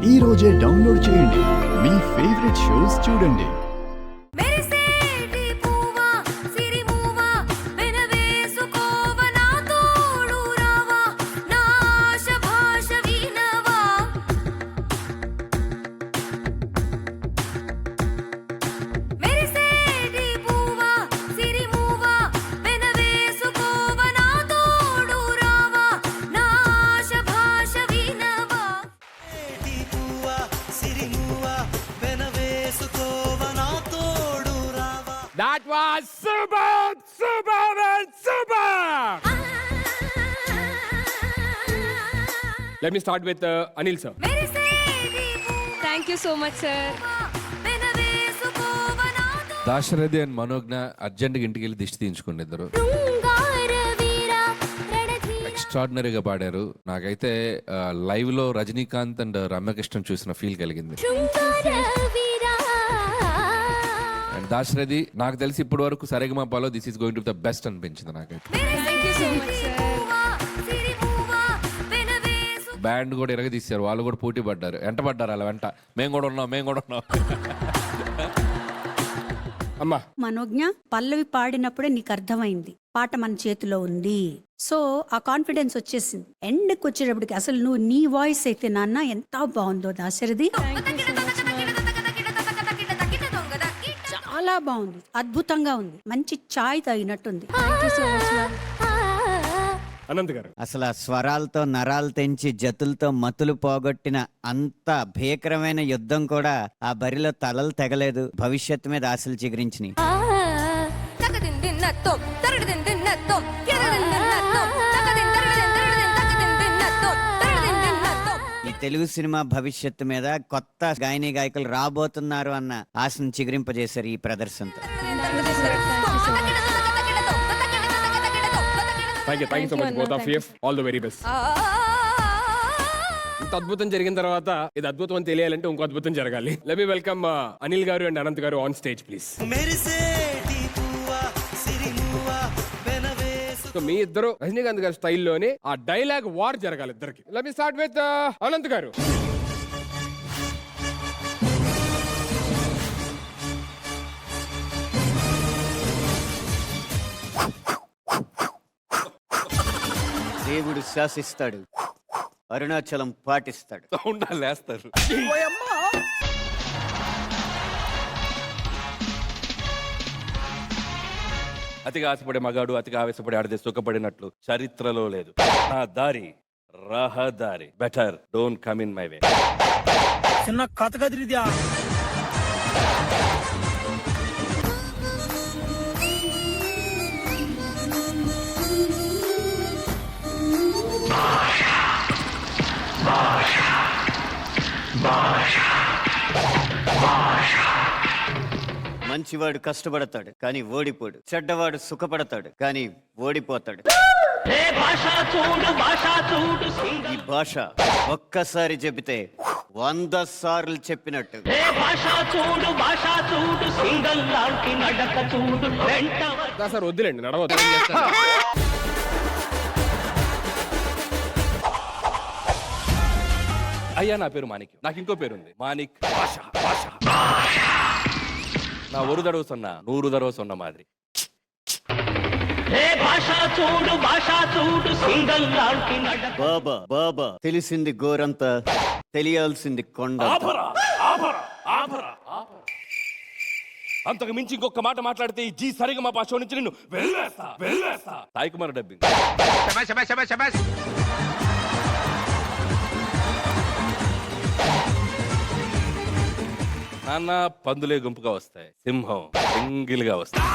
ఈ రోజే డౌన్లోడ్ చేయండి. మీ ఫేవరెట్ షోస్ చూడండి. That was superb, superb and superb! Let me start with Anil sir. Thank you so much, sir. Dasarathi and Manognya అర్జెంట్గా ఇంటికి వెళ్ళి దిష్టి తీయించుకోండి ఇద్దరు. ఎక్స్ట్రాడినరీగా పాడారు. నాకైతే లైవ్ లో రజనీకాంత్ అండ్ రమ్యకృష్ణన్ చూసిన ఫీల్ కలిగింది. అండ్ దాశరథి నాకు తెలిసి ఇప్పటి వరకు సరిగమపాలో this is going to the best అనిపించింది నాకైతే. Thank you so much, sir. Band కూడా ఎరగ తీశారు, వాళ్ళు కూడా పోటీ పడ్డారు, వెంట పడ్డారు అలా వెంట. మేము కూడా ఉన్నాం. అమ్మా మనోజ్ఞ పల్లవి పాడినప్పుడే నీకు అర్థమైంది పాట మన చేతిలో ఉంది. సో ఆ కాన్ఫిడెన్స్ వచ్చేసింది. ఎండ్కి వచ్చేటప్పటికి అసలు నువ్వు నీ వాయిస్ అయితే నాన్న ఎంత బాగుందో దాశరథి, చాలా బాగుంది, అద్భుతంగా ఉంది, మంచి ఛాయ్ తాగినట్టుంది. Thank you so much, ma'am. Anant గారు. అసలు ఆ స్వరాలతో నరాలు తెంచి జతులతో మతులు పోగొట్టిన అంత భీకరమైన యుద్ధం కూడా ఆ బరిలో తలలు తెగలేదు. భవిష్యత్తు మీద ఆశలు చిగురించినాయి. ఈ తెలుగు సినిమా భవిష్యత్తు మీద కొత్త గాయని గాయకులు రాబోతున్నారు అన్న ఆశను చిగురింపజేశారు ఈ ప్రదర్శనతో. Thank you so much both of you. All the very best. ఇంత అద్భుతం జరిగిన తర్వాత ఇది అద్భుతం అని తెలియాలంటే ఇంకో అద్భుతం జరగాలి. Let me welcome అనిల్ గారు అండ్ అనంత్ గారు ఆన్ స్టేజ్ ప్లీజ్. సో మీ ఇద్దరు రజనీకాంత్ గారి స్టైల్లోనే ఆ డైలాగ్ వార్ జరగాలి ఇద్దరికి. Let me start with Anant గారు. దేవుడు శాసిస్తాడు, అరుణాచలం పాటిస్తాడు. లేస్తారు. అతిగా ఆశపడే మగాడు అతిగా ఆవేశపడి ఆడితే సుఖపడినట్లు చరిత్రలో లేదు. నా దారి రహదారి. Better don't come in my way. చిన్న కథ కదిరిద్యా. మంచివాడు కష్టపడతాడు కానీ ఓడిపోడు, చెడ్డవాడు సుఖపడతాడు కానీ ఓడిపోతాడు. ఈ భాష ఒక్కసారి చెబితే 100 సార్లు చెప్పినట్టు. సార్ వద్దులేండి, నడవద్దు. అయ్యా నా పేరు మాణిక్, నాకు ఇంకో పేరు ఉంది మాణిక్ భాష. నా ఒరు దడవ సొన్న 100 దడవ సొన్న మాదిరి. బాబా బాబా తెలిసింది గోరంత, తెలియాల్సింది కొండ. అంతకు మించి ఇంకొక మాట మాట్లాడితే ఈ జీ సరిగా మా భాష నుంచి నిన్ను వెళ్ళేస్తా. సాయి కుమార్ డబ్బింగ్. నాన్న పందులే గుంపుగా వస్తాయి, సింహం సింగిల్ గా వస్తాయి.